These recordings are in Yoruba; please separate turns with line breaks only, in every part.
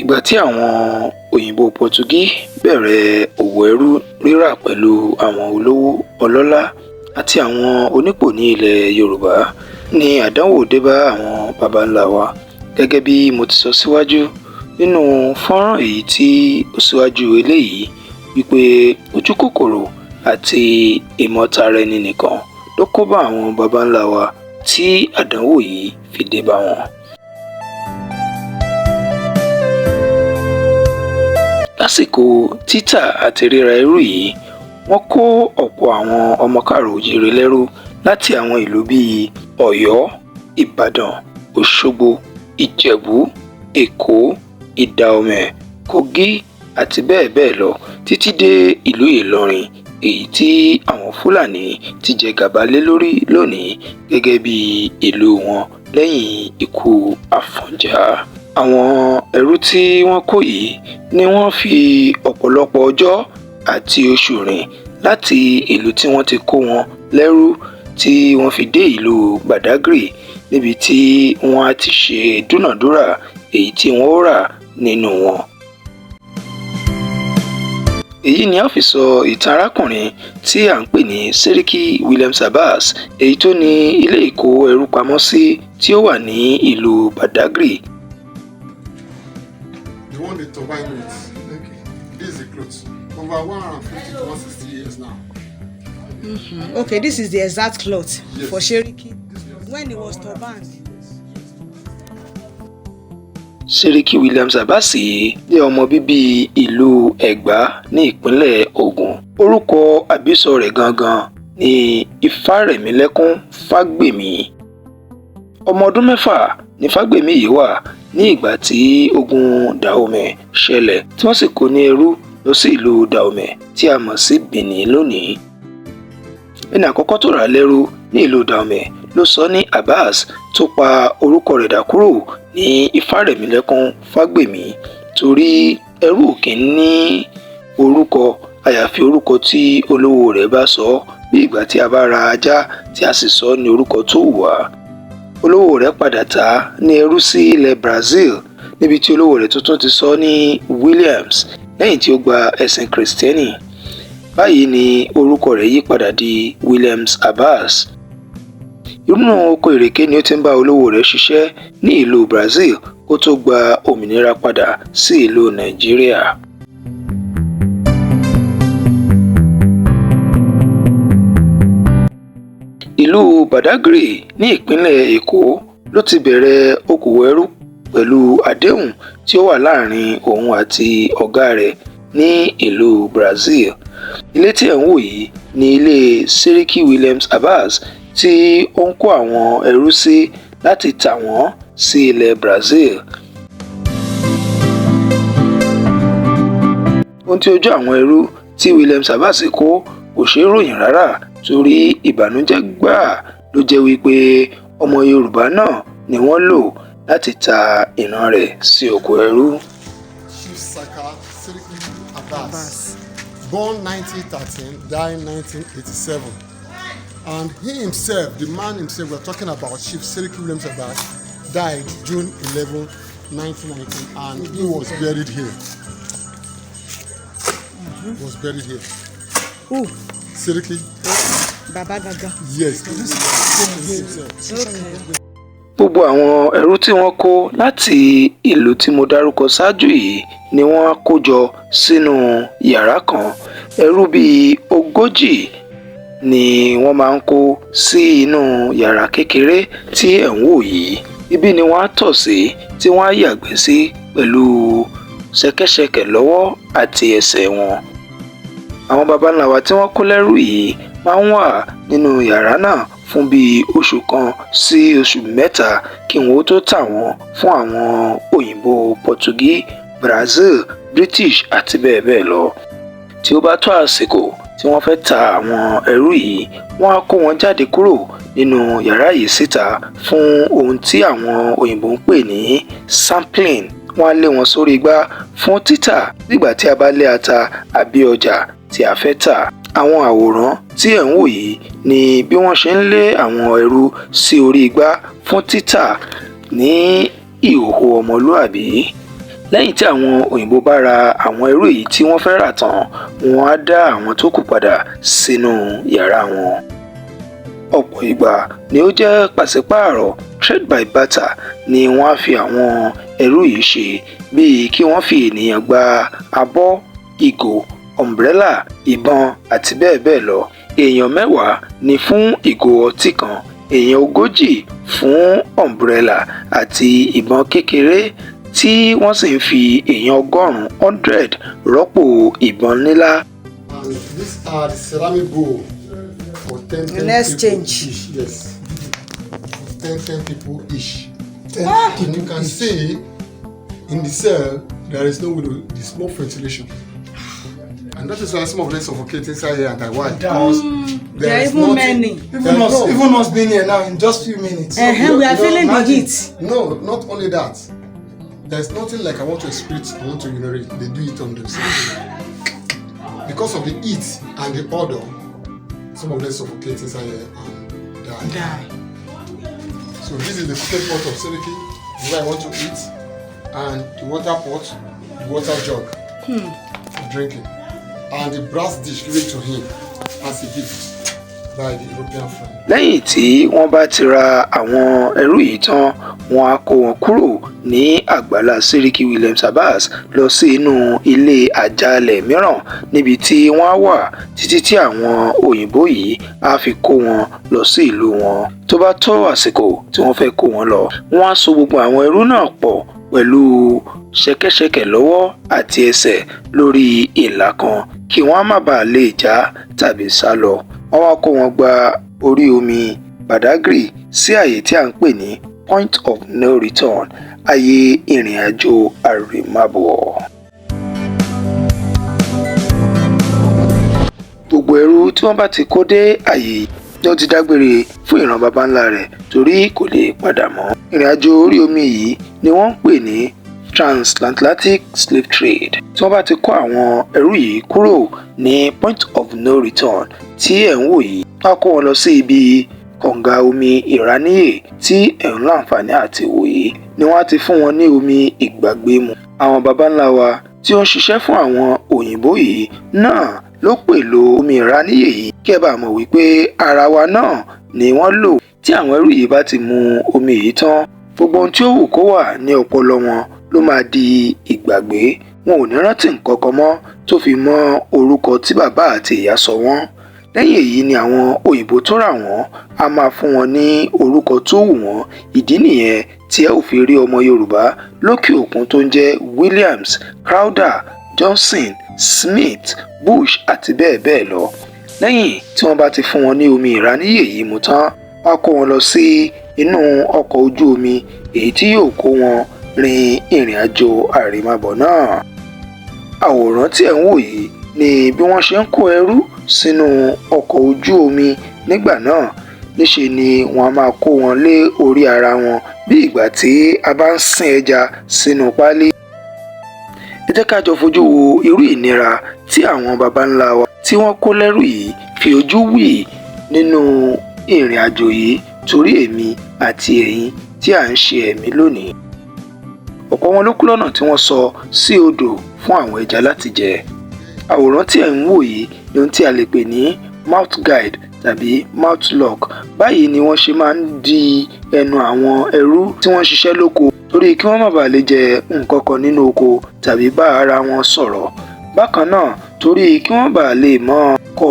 Ìgbà tí àwọn òyìnbó Pọtugí bẹ̀rẹ̀ òwò ẹrú rírà pẹ̀lú àwọn olówó ọlọ́lá àti àwọn onípò ní ilẹ̀ Yorùbá ni àdánwò dé bá àwọn baba ńlá wa. Gẹ́gẹ́ bí mo ti sọ síwájú nínú fọ́nrán èyí tí ó síwájú eléyìí wípé ojú kòkòrò àti ìmọ̀tara ẹni nìkan ló kó bá àwọn baba ńlá wa tí àdánwò yìí fi dé bá wọn. Lásìkò títà àti ríra ẹrú yìí, wọ́n kó ọ̀pọ̀ àwọn ọmọ káàrọ̀-o-jíire lẹ́rú láti àwọn ìlú bíi Ọ̀yọ́, Ìbàdàn, Òṣogbo, Ìjẹ̀bú, Èkó, Ìdà-Òmẹ̀, Kogí àti bẹ́ẹ̀ bẹ́ẹ̀ lọ títí dé ìlú Ìlọrin èyí tí àwọn Fúlàní ti jẹ gàba lé lórí lónìí gẹ́gẹ́ bí ìlú wọn lẹ́yìn ikú Àfọ̀njá. Àwọn ẹrú tí wọ́n kó yìí ni wọ́n fi ọ̀pọ̀lọpọ̀ ọjọ́ àti oṣù rìn láti ìlú tí wọ́n ti kó wọn lẹ́rú tí wọ́n fi dé ìlú Badagry níbi tí wọ́n á ti ṣe dúnàdúrà èyí tí wọ́n ó rà nínú wọn. Èyí ni a fi sọ ìtàn arákùnrin tí à ń pè ní Sẹ́ríkí Williams Abbas èyí tó ní ilé ìkó ẹrú pamọ́ sí tí ó wà ní ìlú Badagry.
The one they turbine with. Okay. This is the clothes. Over 150 to 160 years now.
Okay, this is the exact cloth
Yes.
for Sẹ́ríkí when he was turbaned.
Sẹ́ríkí Williams Abbas yìí jẹ́ ọmọ bíbí ìlú Ẹ̀gbá ní ìpínlẹ̀ Ògùn. Orúkọ àbísọ rẹ̀ gangan ni Ifárẹ̀mílẹ́kún Fágbèmí. Ọmọ ọdún 6 ni Fágbèmí yìí wà ní ìgbà tí ogun Dahomey ṣẹlẹ̀ tí wọ́n sì kó ní ẹrú lọ sí ìlú Dahomey tí a mọ̀ sí Benin lónìí. Ẹni àkọ́kọ́ tó rà lẹ́rú ní ìlú Dahomey ló sọ ní Abbas tó pa orúkọ rẹ̀ dà kúrò ní Ifárẹ̀mílẹ́kún Fágbèmí torí ẹrú kì í ní orúkọ àyàfi orúkọ tí olówó rẹ̀ bá sọ bí ìgbà tí a bá ra ajá tí a sì sọ ní orúkọ tó wù wá. Olówó rẹ̀ padà tà á ní ẹrú sí ilẹ̀ Brazil níbi tí olówó rẹ̀ tuntun ti sọ ní Williams lẹ́yìn tí ó gba ẹ̀sìn Kristẹni. Báyìí ni orúkọ rẹ̀ yí padà di Williams Abbas. Inú oko ìrèké ni ó ti ń bá olówó rẹ̀ ṣiṣẹ́ ní ìlú Brazil kó tó gba òmìnira padà sí ìlú Nàìjíríà. Ìlú Badagry ní ìpínlẹ̀ Èkó ló ti bẹ̀rẹ̀ okòwò ẹrú pẹ̀lú àdéhùn tí ó wà láàrin òun àti ọ̀gá rẹ̀ ní ìlú Brazil. Ilé tí ẹ̀ ń wò yìí ni ilé Sẹ́ríkí Williams Abbas tí ó ń kó àwọn ẹrú sí láti tà wọ́n sí ilẹ̀ Brazil. Ohun tí ojú àwọn ẹrú tí Williams Abbas kó kò ṣeé ròyìn rárá torí ìbànújẹ́ gbáà ló jẹ́ wípé ọmọ Yorùbá náà ni wọ́n lò láti ta ìran rẹ̀ sí oko ẹrú.
Chief Saka Sẹ́ríkí Abbas. Born 1913, died 1987. And he himself, the man himself we're talking about, Chief Sẹ́ríkí Williams Abbas, died June 11, 1919, and he was buried here. Was buried here.
Who?
Sẹ́ríkí.
Baba Gaga.
Yes.
Gbogbo àwọn ẹrú tí wọ́n kó láti ìlú tí mo dárúkọ ṣáájú yìí ni wọ́n á kó jọ sínú yàrá kan. Ẹrú bíi 40 ni wọ́n máa ń kó sí inú yàrá kékeré tí ẹ̀ ń wò yìí. Ibi ni wọ́n á tọ̀ sí tí wọ́n á yàgbẹ́ sí pẹ̀lú ṣẹ̀kẹ̀ṣẹ̀kẹ̀ lọ́wọ́ àti ẹsẹ̀ wọn. Àwọn baba ńlá wa tí wọ́n kó lẹ́rú yìí máa ń wà nínú yàrá náà fún bíi oṣù kan sí oṣù 3 kí wọ́n ó tó tà wọ́n fún àwọn òyìnbó Pọtugí, Brazil, British àti bẹ́ẹ̀ bẹ́ẹ̀ lọ. Tí ó bá tó àsìkò tí wọ́n fẹ́ ta àwọn ẹrú yìí, wọ́n á kó wọn jáde kúrò nínú yàrá yìí síta fún ohun tí àwọn òyìnbó ń pè ní sampling. Wọ́n á lé wọn sórí igbá fún títà nígbà tí a bá lé ata àbí ọjà tí a fẹ́ tà. Àwọn àwòrán tí ẹ̀ ń wò yìí ni bí wọ́n ṣe ń lé àwọn ẹrú sí orí igbá fún títà ní ìhòòhò ọmọlúàbí. Lẹ́yìn tí àwọn òyìnbó bá ra àwọn ẹrú èyí tí wọ́n fẹ́ rà tán, wọ́n á dá àwọn tó kù padà sínú yàrá wọn. Ọ̀pọ̀ ìgbà ni ó jẹ́ pàṣípààrọ̀ trade by barter ni wọ́n á fi àwọn ẹrú yìí ṣe, bíi kí wọ́n fi ènìyàn gba abọ́, ìgò, umbrella, ìbọn àti bẹ́ẹ̀ bẹ́ẹ̀ lọ. Èèyàn 10 ni fún ìgò ọtí kan, èèyàn 40 fún umbrella àti ìbọn kékeré, tí wọ́n sì ń fi èèyàn 100 rọ́pò ìbọn ńlá.
And these are the ceramic bowl for 10 people
exchange.
each. Yes. 10 people each. And you can see in the cell there is no window, the small ventilation. And that is why some of them suffocate inside here and why. Because
there are even many.
Even us being here now in just few minutes.
We are feeling the heat.
No, not only that. There's nothing like I want to excrete, I want to urinate. They do it on themselves. Because of the heat and the odor, some of them suffocate inside here and die. So this is the cooking pot of Seriki, where I want to eat, and the water pot, the water jug for drinking, and the brass dish given to him as a gift by the European friend.
Lẹ́yìn tí wọ́n bá ti ra àwọn ẹrú yìí tán, wọ́n á kó wọn kúrò ní àgbàlá Seriki Williams Abbas lọ sí inú ilé àjàalẹ̀ mìíràn níbi tí wọ́n á wà títí tí àwọn òyìnbó yìí á fi kó wọn lọ sí ìlú wọn. Tó bá tó àsìkò tí wọ́n fẹ́ kó wọn lọ, wọ́n á so gbogbo àwọn ẹrú náà pọ̀ pẹ̀lú ṣẹ̀kẹ̀ṣẹ̀kẹ̀ lọ́wọ́ àti ẹsẹ̀ lórí ìlà kan kí wọ́n má bàa lè já tàbí sá lọ. Wọ́n wá kó wọn gba orí omi Badagry sí àyè tí a ń pè ní Point of No Return, àyè ìrìn àjò àrèmábọ̀. Gbogbo ẹrú tí wọ́n bá ti kó dé àyè ni ó ti dágbére fún ìran baba ńlá rẹ̀ torí kò lè padà mọ́. Ìrìn àjò orí omi yìí ni wọ́n ń pè ní Transatlantic Slave Trade. Tí wọ́n bá ti kó àwọn ẹrú yìí kúrò ní Point of No Return tí ẹ̀ ń wò yìí, wọ́n á kó wọn lọ sí ibi kànga omi ìráníyè tí ẹ̀ ń láǹfààní àti wò yìí ni wọ́n á ti fún wọn ní omi ìgbàgbé mu. Àwọn baba ńlá wa tí ó ń ṣiṣẹ́ fún àwọn òyìnbó yìí náà ló pèlò omi ìráníyè yìí kí ẹ bá mọ̀ wípé ara wa náà ni wọ́n lò. Tí àwọn ẹrú yìí bá ti mu omi yìí tán, gbogbo ohun tí ó wù kó wà ní ọpọlọ wọn ló máa di ìgbàgbé. Wọn ò ní rántí nǹkan kan mọ́ tó fi mọ́ orúkọ tí bàbá àti ìyá sọ wọ́n. Lẹ́yìn èyí ni àwọn òyìnbó tó rà wọ́n á máa fún wọn ní orúkọ tó wù wọ́n. Ìdí nìyẹn tí ẹ ò fi rí ọmọ Yorùbá lókè òkun tó ń jẹ́ Williams, Crowther, Johnson, Smith, Bush àti bẹ́ẹ̀ bẹ́ẹ̀ lọ. Lẹ́yìn tí wọ́n bá ti fún wọn ní omi ìráníyè yìí mu tán, wọ́n á kó wọn lọ sí inú ọkọ̀ ojú omi èyí tí yóò kó wọn rin ìrìn àjò àrèmábọ̀ náà. Àwòrán tí ẹ̀ ń wò yìí ni bí wọ́n ṣe ń kó ẹrú sínú ọkọ̀ ojú omi nígbà náà. Níṣe ni wọ́n á máa kó wọn lé orí ara wọn bí ìgbà tí a bá ń sin ẹja sínú páálí. Ẹ jẹ́ ká jọ fojú wo irú ìnira tí àwọn baba ńlá wa tí wọ́n kó lẹ́rú yìí fi ojú wì nínú ìrìn àjò yìí torí èmi àti ẹ̀yin tí à ń ṣe ẹ̀mí lónìí. Ọ̀pọ̀ wọn ló kú lọ́nà tí wọ́n sọ sí odò fún àwọn ẹja láti jẹ. Àwòrán tí ẹ̀ ń wò yìí ni ohun tí a lè pè ní mouth guide tàbí mouth lock. Báyìí ni wọ́n ṣe máa ń di ẹnu àwọn ẹrú tí wọ́n ṣiṣẹ́ lóko torí kí wọ́n má bàa lè jẹ nǹkan kan nínú oko tàbí bá ara wọn sọ̀rọ̀. Bákan náà torí kí wọ́n bàa lè mọ kọ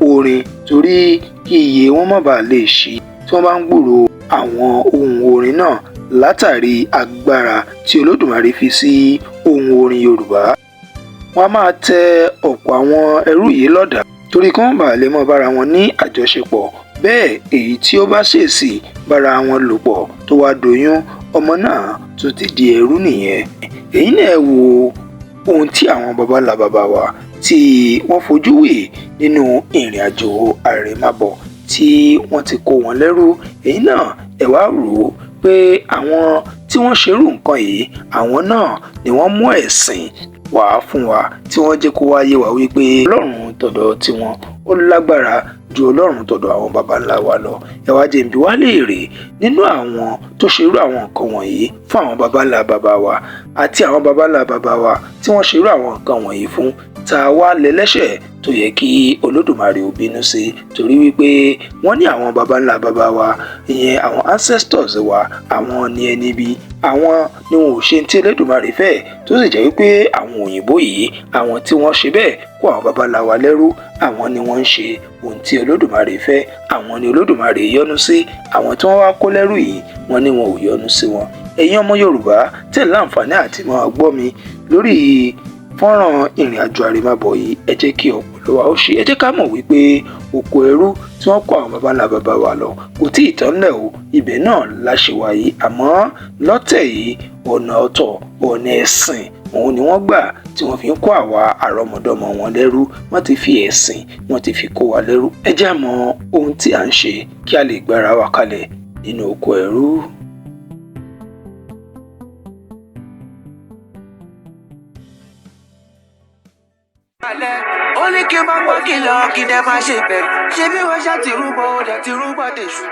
orin torí kí iye wọn má bàa lè ṣí tí wọ́n bá ń gbúròó àwọn ohun orin náà látàrí agbára tí Olódùmarè fi sí ohun orin Yorùbá. Wọ́n á máa tẹ ọ̀pọ̀ àwọn ẹrú yìí lọ́dàá torí kí wọ́n bàa lè mọ bára wọn ní àjọṣepọ̀. Bẹ́ẹ̀ èyí tí ó bá ṣèèṣì bára wọn lò pọ̀ tó wá doyún, ọmọ náà tún ti di ẹrú nìyẹn. Èyí náà wo ohun tí àwọn baba ńlá baba wa tí wọ́n fojú wì nínú ìrìn àjò àrèmábọ̀ tí wọ́n ti kó wọn lẹ́rú. Èyí náà ẹ wá rò ó pé àwọn tí wọ́n ṣerú nǹkan yìí àwọn náà ni wọ́n mú ẹ̀sìn wá fún wa tí wọ́n jẹ́ kó wáyé wa wípé Ọlọ́run tọ̀dọ̀ tiwọn ó lágbára ju Ọlọ́run tọ̀dọ̀ àwọn baba ńlá wa lọ. Ẹ wá jẹ́ n bi wá léèrè nínú àwọn tó ṣe irú àwọn nǹkan wọ̀nyí fún àwọn baba ńlá baba wa àti àwọn baba ńlá baba wa tí wọ́n ṣe irú àwọn nǹkan wọ̀nyí fún, ta wá lẹ́lẹ́ṣẹ̀ tó yẹ kí Olódùmarè ó bínú sí, torí wípé wọ́n ní àwọn baba ńlá baba wa, ìyẹn àwọn ancestors wa, àwọn ní ẹni bí, àwọn ni wọn ò ṣe tí Olódùmarè fẹ́, tó sì jẹ́ wípé àwọn òyìnbó yìí, àwọn tí wọ́n ṣe bẹ́ẹ̀ kó àwọn baba ńlá wa lẹ́rú, àwọn ni wọ́n ń ṣe ohun tí Olódùmarè fẹ́, àwọn ni Olódùmarè yọ́nú sí, àwọn tí wọ́n wá kó lẹ́rú yìí wọ́n ní wọn ò yọ́nú sí wọn. Ẹ̀yin ọmọ Yorùbá tẹ́ láǹfààní àti máa gbọ́ mi lórí fọ́nrán ìrìn àjò àrèmábọ̀ yìí, ẹ jẹ́ kí ọpọlọ wa ó ṣe, ẹ jẹ́ ká mọ̀ wípé oko ẹrú tí wọ́n kó àwọn baba ńlá baba wa lọ kò tí ì tán lẹ̀ o, ibẹ̀ náà láṣẹ wáyé, àmọ́ lọ́tẹ̀ yìí ọ̀nà ọ̀tọ̀, ọ̀nà ẹ̀sìn òun ni wọ́n gbà tí wọ́n fi ń kó àwa àrọ́mọdọ́mọ wọn lẹ́rú, wọ́n ti fi ẹ̀sìn wọ́n ti fi kó wa lẹ́rú. Ẹ jẹ́ á mọ ohun tí à ń ṣe kí a lè gbára wa kalẹ̀ nínú oko ẹrú.
Ó ní kí n má gbọ́ kìlọ̀ kí dẹ́ má ṣe bẹ̀rù, ṣé bí wọ́n ṣá ti rúbọ ó dẹ̀ ti rúbọ dèṣù.